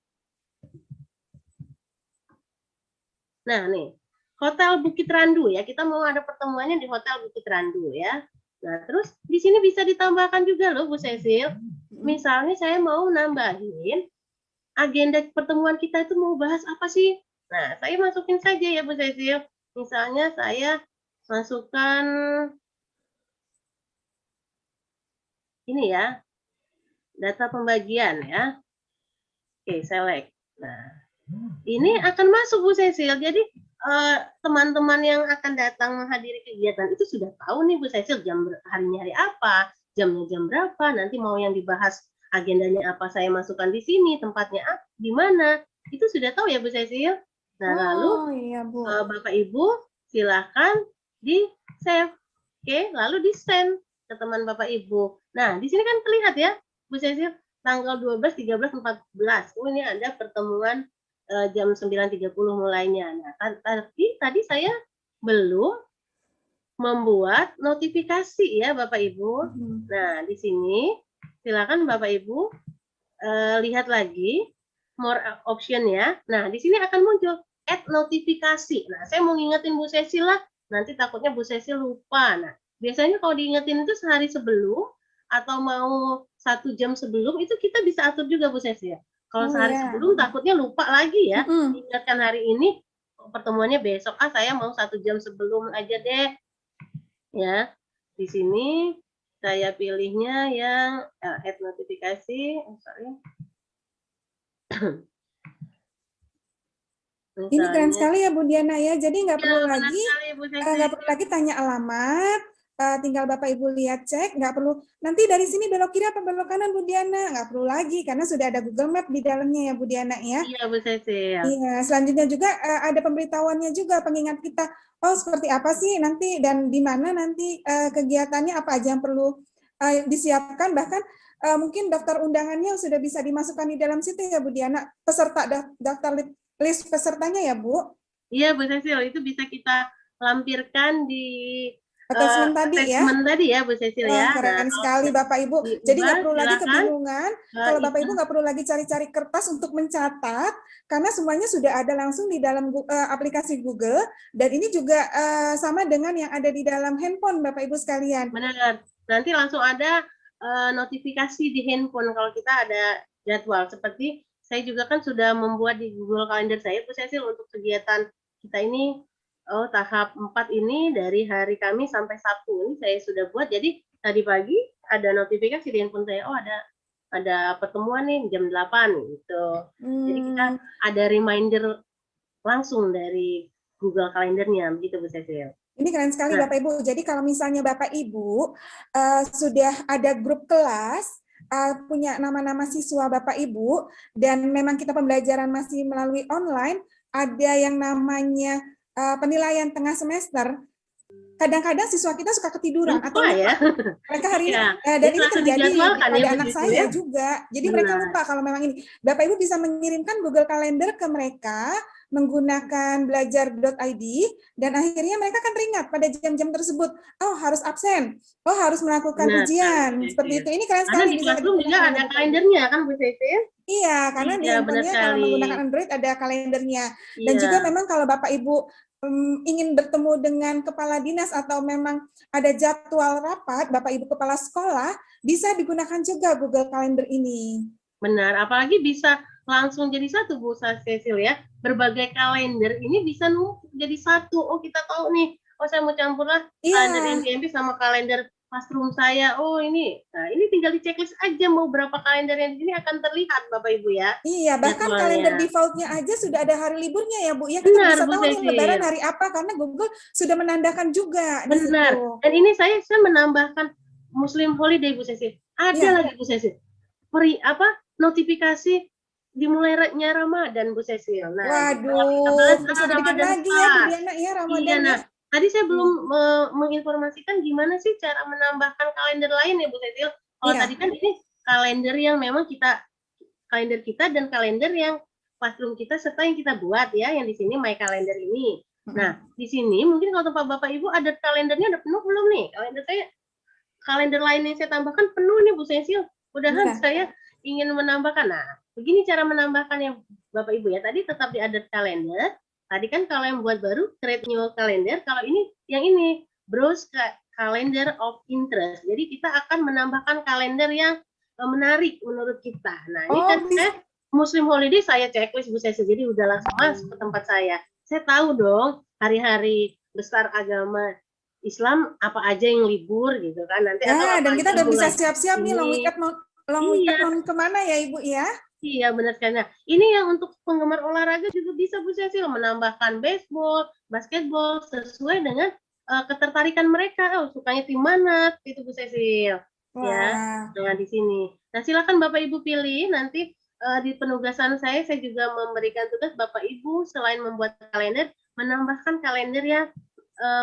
Nah, nih, Hotel Bukit Randu ya. Kita mau ada pertemuannya di Hotel Bukit Randu ya. Nah, terus di sini bisa ditambahkan juga loh Bu Cecil. Misalnya saya mau nambahin agenda pertemuan kita itu mau bahas apa sih? Nah, saya masukin saja ya Bu Cecil. Misalnya saya masukkan ini ya. Data pembagian ya. Oke, select. Nah, ini akan masuk Bu Cecil. Jadi teman-teman yang akan datang menghadiri kegiatan itu sudah tahu nih Bu Cecil harinya hari apa, jamnya jam berapa, nanti mau yang dibahas agendanya apa saya masukkan di sini, tempatnya di mana, itu sudah tahu ya Bu Cecil. Nah, lalu iya, Bu. Bapak Ibu silahkan di save, oke, lalu di send ke teman Bapak Ibu. Nah, di sini kan terlihat ya, Bu Cecil, tanggal 12, 13, 14. Oh, ini ada pertemuan jam 9.30 mulainya. Nah, tapi tadi saya belum membuat notifikasi ya Bapak Ibu. Nah, di sini silakan Bapak Ibu lihat lagi more option ya. Nah, di sini akan muncul add notifikasi. Nah, saya mau ngingetin Bu Cecil lah, nanti takutnya Bu Cecil lupa. Nah, biasanya kalau diingetin itu sehari sebelum atau mau 1 jam sebelum itu kita bisa atur juga Bu Cecil. Kalau sehari sebelum takutnya lupa lagi ya. Ingatkan hari ini pertemuannya besok. Saya mau 1 jam sebelum aja deh. Ya, di sini saya pilihnya yang add notifikasi. Sorry. Ini keren sekali ya Bu Diana ya. Jadi nggak perlu lagi tanya alamat, tinggal Bapak Ibu lihat cek, nggak perlu nanti dari sini belok kiri apa belok kanan Bu Diana, nggak perlu lagi karena sudah ada Google Map di dalamnya ya Bu Diana ya. Iya Bu Cecil. Iya, selanjutnya juga ada pemberitahuannya juga pengingat kita. Oh seperti apa sih nanti dan di mana nanti kegiatannya apa aja yang perlu disiapkan, bahkan mungkin daftar undangannya sudah bisa dimasukkan di dalam situ ya Bu Diana, peserta daftar list pesertanya ya Bu? Iya Bu Cecil, itu bisa kita lampirkan di assessment tadi ya Bu Cecil ya. Keren sekali Bapak Ibu. Jadi nggak perlu lagi kebingungan. Kalau Bapak Ibu nggak perlu lagi cari-cari kertas untuk mencatat, karena semuanya sudah ada langsung di dalam aplikasi Google. Dan ini juga sama dengan yang ada di dalam handphone Bapak Ibu sekalian. Benar. Nanti langsung ada notifikasi di handphone kalau kita ada jadwal. Seperti saya juga kan sudah membuat di Google Calendar saya, Bu Cecil, untuk kegiatan kita ini. Tahap 4 ini dari hari Kamis sampai Sabtu ini saya sudah buat. Jadi tadi pagi ada notifikasi di handphone saya, ada pertemuan nih jam 8 gitu. Jadi kita ada reminder langsung dari Google Kalendernya, begitu Bu Cecil. Ini keren sekali Bapak Ibu. Jadi kalau misalnya Bapak Ibu sudah ada grup kelas, punya nama-nama siswa Bapak Ibu, dan memang kita pembelajaran masih melalui online, ada yang namanya penilaian tengah semester. Kadang-kadang siswa kita suka ketiduran atau lupa ya. Mereka hari ini dan ini terjadi pada anak saya juga. Jadi mereka lupa kalau memang ini. Bapak Ibu bisa mengirimkan Google Calendar ke mereka menggunakan belajar.id dan akhirnya mereka akan teringat pada jam-jam tersebut. Oh, harus absen. Oh, harus melakukan ujian. Seperti itu. Ini keren sekali. Karena di Classroom juga ada kalendernya kan Bu Cecil? Iya, karena di handphonenya kalau menggunakan Android ada kalendernya. Dan juga memang kalau Bapak Ibu ingin bertemu dengan kepala dinas atau memang ada jadwal rapat, Bapak Ibu kepala sekolah, bisa digunakan juga Google Calendar ini. Benar, apalagi bisa langsung jadi satu Bu Cecil ya. Berbagai kalender ini bisa numpuk jadi satu. Oh kita tahu nih, oh saya mau campur lah kalender NTMP sama kalender Classroom saya. Oh ini, nah ini tinggal di checklist aja mau berapa kalender yang di sini akan terlihat Bapak Ibu ya. Iya, bahkan kalender defaultnya aja sudah ada hari liburnya ya Bu. Ya kita bisa tahu nih Lebaran hari apa karena Google sudah menandakan juga. Benar. Dan ini saya menambahkan Muslim Holiday Bu Cecil. Ada lagi Bu Cecil. Notifikasi dimulainya Ramadan Bu Cecil. Nah, waduh, sedikit lagi ya Bu Diana ya Ramadan. Iya, nah, tadi saya belum menginformasikan gimana sih cara menambahkan kalender lain ya Bu Cecil. Kalau tadi kan ini kalender yang memang kalender kita dan kalender yang Classroom kita serta yang kita buat ya, yang di sini My Calendar ini. Nah, di sini mungkin kalau tempat Bapak Ibu ada kalendernya ada penuh belum nih? Kalender lain yang saya tambahkan penuh nih Bu Cecil. Mudah-mudahan saya ingin menambahkan. Nah, begini cara menambahkannya Bapak Ibu ya. Tadi tetap di add calendar. Tadi kan kalau yang buat baru create new calendar. Kalau ini yang ini browse calendar of interest. Jadi kita akan menambahkan kalender yang menarik menurut kita. Nah, ini kan Muslim Holiday saya checklist Bu Cecil. Jadi udah langsung masuk ke tempat saya. Saya tahu dong hari-hari besar agama Islam apa aja yang libur gitu kan. Nanti dan kita udah bisa siap-siap nih long weekend kemana ya Ibu ya? Iya benar sekali. Nah, ini yang untuk penggemar olahraga juga bisa Bu Cecil menambahkan baseball, basketball sesuai dengan ketertarikan mereka. Oh, sukanya tim mana? Itu Bu Cecil. Ya, dengan di sini. Nah, silakan Bapak Ibu pilih nanti di penugasan saya juga memberikan tugas Bapak Ibu selain membuat kalender, menambahkan kalender yang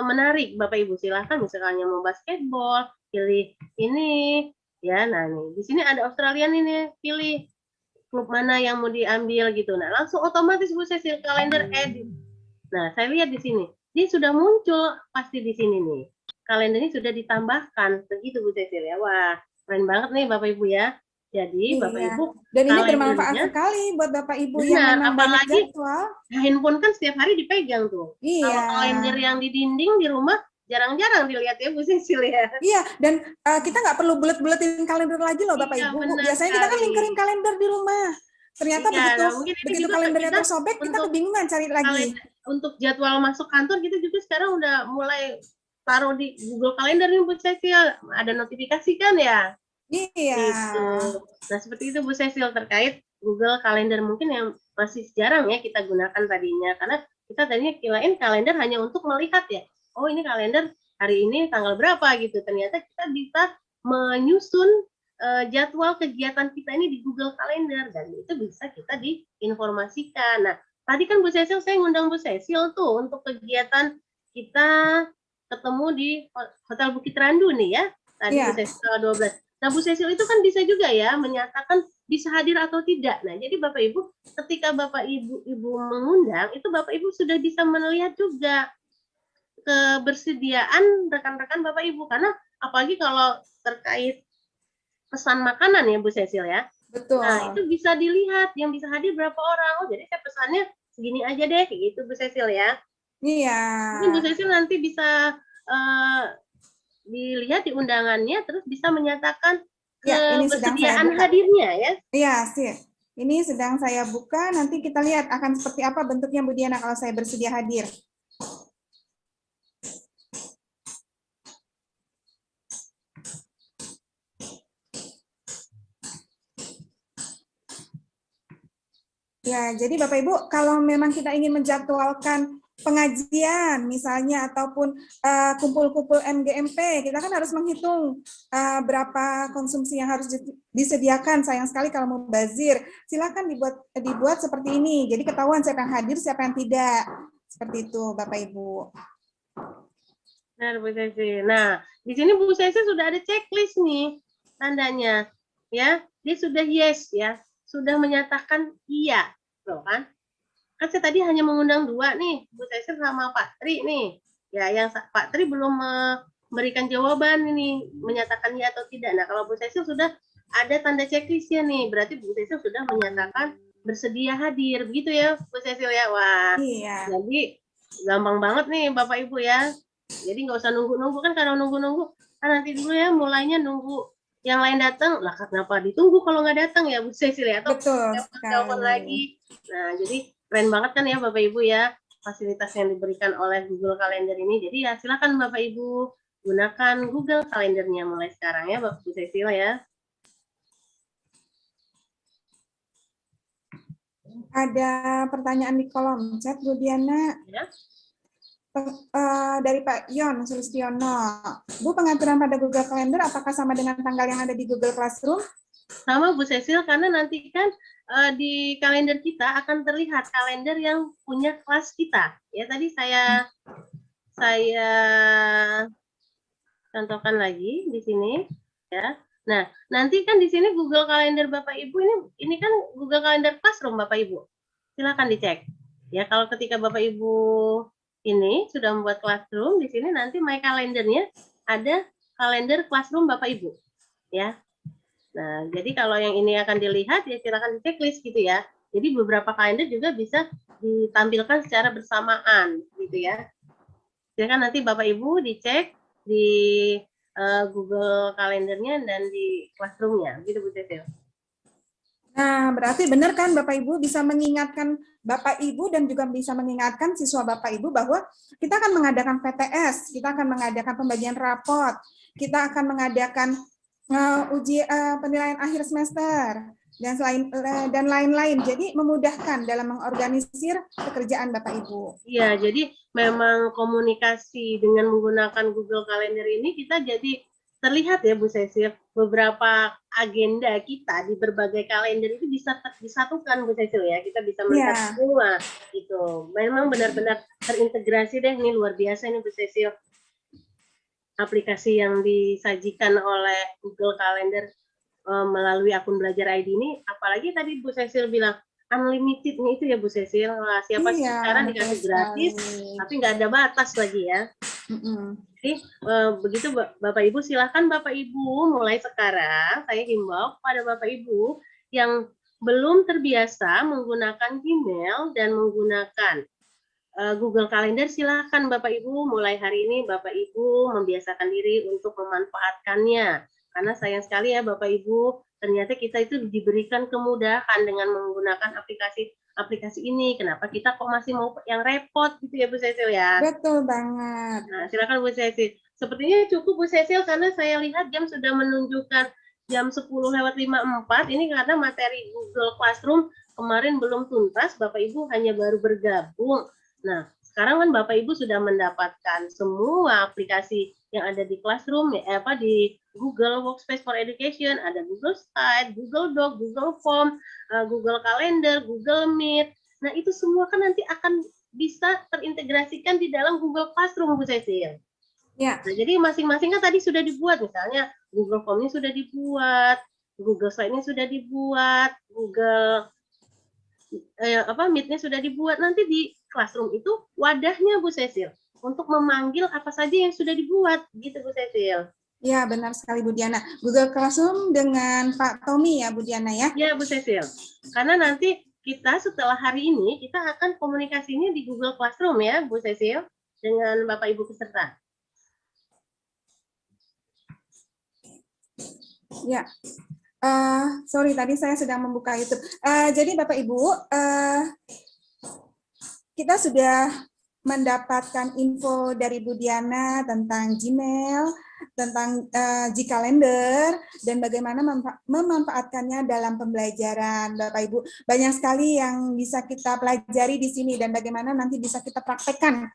menarik Bapak Ibu. Silakan misalnya mau basketball, pilih ini ya. Nah nih di sini ada Australian ini, pilih klub mana yang mau diambil gitu. Nah langsung otomatis Bu Cecil kalender edit. Nah saya lihat di sini dia sudah muncul pasti di sini nih. Kalendernya sudah ditambahkan begitu Bu Cecil ya. Wah keren banget nih Bapak Ibu ya. Jadi Bapak Iya. Ibu Dan ini bermanfaat kalendernya sekali buat Bapak Ibu yang benar, memang banyak apalagi jadwal. handphone kan setiap hari dipegang tuh. Kalau Iya. kalender yang di dinding di rumah jarang-jarang dilihat ya Bu Sisil ya. Iya, dan kita nggak perlu bulet-buletin kalender lagi loh Bapak Iya Ibu. benar Biasanya kita kan sekali. lingkarin kalender di rumah. Ternyata Iya, begitu nah mungkin ini begitu juga kalendernya kita tersobek, kita untuk kebingungan cari lagi. kalender, untuk jadwal masuk kantor kita juga sekarang udah mulai taruh di Google Calendar nih Bu Cecil. Ada notifikasi kan ya? Iya. Itu. Nah, seperti itu Bu Cecil terkait Google Calendar mungkin yang masih jarang ya kita gunakan tadinya karena kita tadinya kirain kalender hanya untuk melihat ya. Oh, ini kalender hari ini tanggal berapa gitu. Ternyata kita bisa menyusun jadwal kegiatan kita ini di Google Calendar dan itu bisa kita diinformasikan. Nah, tadi kan Bu Cecil saya ngundang Bu Cecil tuh untuk kegiatan kita ketemu di Hotel Bukit Randu nih ya. Tadi Bu Iya. Cecil tanggal 12. Nah, Bu Cecil itu kan bisa juga ya menyatakan bisa hadir atau tidak. Nah, jadi Bapak Ibu, ketika Bapak Ibu mengundang, itu Bapak Ibu sudah bisa melihat juga kebersediaan rekan-rekan Bapak Ibu. Karena apalagi kalau terkait pesan makanan ya Bu Cecil ya. Betul. Nah, itu bisa dilihat yang bisa hadir berapa orang. Oh, jadi saya pesannya segini aja deh, gitu Bu Cecil ya. Iya. Mungkin Bu Cecil nanti bisa dilihat di undangannya, terus bisa menyatakan Ya, ini sedang saya kebersediaan buka. hadirnya ya. Iya, sih. Ini sedang saya buka, nanti kita lihat akan seperti apa bentuknya Bu Diana kalau saya bersedia hadir. Ya, jadi Bapak Ibu, kalau memang kita ingin menjadwalkan pengajian misalnya ataupun kumpul-kumpul MGMP, kita kan harus menghitung berapa konsumsi yang harus disediakan. Sayang sekali kalau mau bazir, silakan dibuat seperti ini. Jadi ketahuan siapa yang hadir, siapa yang tidak. Seperti itu, Bapak Ibu. Nah, Bu Sesi. Nah, di sini Bu Sesi sudah ada checklist nih tandanya. Ya, dia sudah yes ya, sudah menyatakan iya, tuh kan? Kan saya tadi hanya mengundang 2 nih, Bu Sesi sama Pak Tri nih. Ya, yang Pak Tri belum memberikan jawaban ini, menyatakan iya atau tidak. Nah, kalau Bu Sesi sudah ada tanda checklistnya nih, berarti Bu Sesi sudah menyatakan bersedia hadir, begitu ya, Bu Sesi ya. Wah, iya. Jadi gampang banget nih Bapak Ibu ya. Jadi nggak usah nunggu-nunggu kan, kalau nunggu-nunggu kan nanti dulu ya mulainya nunggu yang lain datang lah, kenapa ditunggu kalau nggak datang ya Bu Cecil ya, atau Betul telepon sekali. lagi. Nah jadi keren banget kan ya Bapak Ibu ya fasilitas yang diberikan oleh Google Calendar ini. Jadi ya silakan Bapak Ibu gunakan Google Calendarnya mulai sekarang ya Bapak Bu Cecil ya. Ada pertanyaan di kolom chat, Bu Diana. Ya. Dari Pak Yon Sulistiono. Bu, pengaturan pada Google Calendar apakah sama dengan tanggal yang ada di Google Classroom? Sama Bu Cecil, karena nanti kan di kalender kita akan terlihat kalender yang punya kelas kita. Ya tadi saya contohkan lagi di sini ya. Nah, nanti kan di sini Google Calendar Bapak Ibu ini kan Google Calendar Classroom Bapak Ibu. Silakan dicek. Ya, kalau ketika Bapak Ibu ini sudah membuat Classroom, di sini nanti My Calendar-nya ada kalender Classroom Bapak Ibu. Ya. Nah, jadi kalau yang ini akan dilihat ya silakan di checklist gitu ya. Jadi beberapa kalender juga bisa ditampilkan secara bersamaan gitu ya. Silakan nanti Bapak Ibu dicek di Google Kalendernya dan di Classroom-nya, gitu Bu Cecil. Nah, berarti benar kan Bapak Ibu bisa mengingatkan Bapak Ibu dan juga bisa mengingatkan siswa Bapak Ibu bahwa kita akan mengadakan PTS, kita akan mengadakan pembagian raport, kita akan mengadakan uji penilaian akhir semester dan lain-lain. Jadi memudahkan dalam mengorganisir pekerjaan Bapak Ibu. Iya, jadi memang komunikasi dengan menggunakan Google Calendar ini kita jadi terlihat ya Bu Cecil, beberapa agenda kita di berbagai kalender itu bisa disatukan Bu Cecil ya, kita bisa melihat semua gitu. Memang benar-benar terintegrasi deh, ini luar biasa ini Bu Cecil. aplikasi yang disajikan oleh Google Calendar melalui akun Belajar ID ini, apalagi tadi Bu Cecil bilang unlimited-nya itu ya Bu Cecil. Wah, siapa sih Iya, sekarang betul dikasih sekali. gratis, tapi nggak ada batas lagi ya. Jadi begitu Bapak Ibu, silahkan Bapak Ibu mulai sekarang saya himbau kepada Bapak Ibu yang belum terbiasa menggunakan Gmail dan menggunakan Google Calendar, silahkan Bapak Ibu mulai hari ini Bapak Ibu membiasakan diri untuk memanfaatkannya. Karena sayang sekali ya Bapak Ibu, ternyata kita itu diberikan kemudahan dengan menggunakan aplikasi ini. Kenapa kita kok masih mau yang repot gitu ya Bu Cecil ya? Betul banget. Nah, silakan Bu Cecil. Sepertinya cukup Bu Cecil karena saya lihat jam sudah menunjukkan jam 10:54. Ini karena materi Google Classroom kemarin belum tuntas, Bapak Ibu hanya baru bergabung. Nah, sekarang kan Bapak Ibu sudah mendapatkan semua aplikasi yang ada di Classroom, di Google Workspace for Education, ada Google Slide, Google Doc, Google Form, Google Calendar, Google Meet. Nah, itu semua kan nanti akan bisa terintegrasikan di dalam Google Classroom, Bu Cecil. Ya. Nah, jadi masing-masing kan tadi sudah dibuat, misalnya Google Form-nya sudah dibuat, Google Slide-nya sudah dibuat, Google Meet-nya sudah dibuat. Nanti di Classroom itu wadahnya Bu Cecil untuk memanggil apa saja yang sudah dibuat, gitu Bu Cecil. Ya, benar sekali Bu Diana. Google Classroom dengan Pak Tommy ya Bu Diana ya? Ya Bu Cecil. Karena nanti kita setelah hari ini, kita akan komunikasinya di Google Classroom ya Bu Cecil, dengan Bapak Ibu peserta. Ya. Sorry, tadi saya sedang membuka YouTube. Jadi Bapak Ibu, kita sudah mendapatkan info dari Bu Diana tentang Gmail, tentang Gcalendar, dan bagaimana memanfaatkannya dalam pembelajaran, Bapak Ibu. Banyak sekali yang bisa kita pelajari di sini dan bagaimana nanti bisa kita praktekkan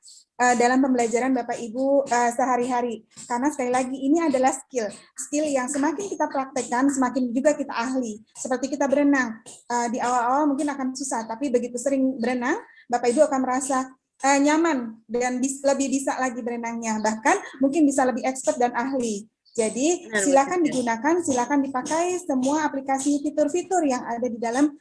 dalam pembelajaran Bapak Ibu sehari-hari. Karena sekali lagi ini adalah skill yang semakin kita praktekkan, semakin juga kita ahli. Seperti kita berenang, di awal-awal mungkin akan susah, tapi begitu sering berenang, Bapak Ibu akan merasa nyaman dan lebih bisa lagi berenangnya, bahkan mungkin bisa lebih expert dan ahli. Jadi silakan digunakan, silakan dipakai semua aplikasi fitur-fitur yang ada di dalam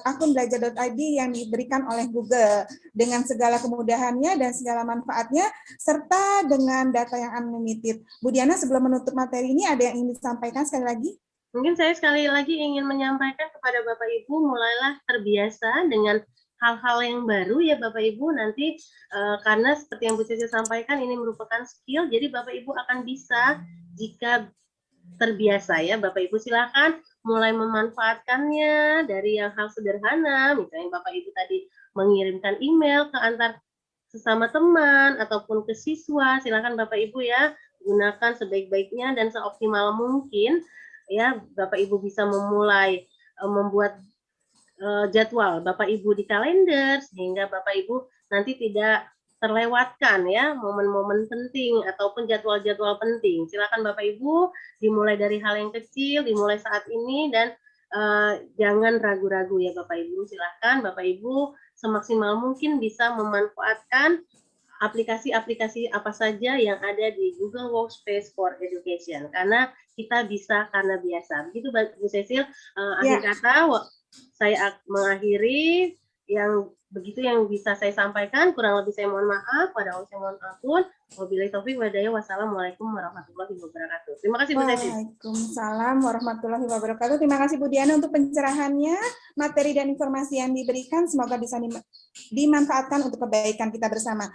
akun belajar.id yang diberikan oleh Google dengan segala kemudahannya dan segala manfaatnya serta dengan data yang unlimited. Bu Diana, sebelum menutup materi ini ada yang ingin disampaikan sekali lagi? Mungkin saya sekali lagi ingin menyampaikan kepada Bapak Ibu, mulailah terbiasa dengan hal-hal yang baru ya Bapak Ibu nanti, karena seperti yang Bu Cici sampaikan ini merupakan skill, jadi Bapak Ibu akan bisa jika terbiasa ya Bapak Ibu silakan mulai memanfaatkannya dari yang hal sederhana, misalnya Bapak Ibu tadi mengirimkan email ke antar sesama teman ataupun ke siswa, silakan Bapak Ibu ya gunakan sebaik-baiknya dan seoptimal mungkin ya Bapak Ibu bisa memulai membuat jadwal Bapak Ibu di kalender sehingga Bapak Ibu nanti tidak terlewatkan ya momen-momen penting ataupun jadwal-jadwal penting. Silakan Bapak Ibu dimulai dari hal yang kecil, dimulai saat ini dan jangan ragu-ragu ya Bapak Ibu. Silakan Bapak Ibu semaksimal mungkin bisa memanfaatkan aplikasi-aplikasi apa saja yang ada di Google Workspace for Education karena kita bisa karena biasa. Begitu Bu Cecil, akhir kata saya mengakhiri yang begitu yang bisa saya sampaikan, kurang lebih saya mohon maaf, pada Allah saya mohon ampun. Wabillahi taufik wa hidayah. Wassalamualaikum warahmatullahi wabarakatuh. Terima kasih Bu Cecil. Waalaikumsalam warahmatullahi wabarakatuh. Terima kasih Bu Diana untuk pencerahannya, materi dan informasi yang diberikan. Semoga bisa dimanfaatkan untuk kebaikan kita bersama.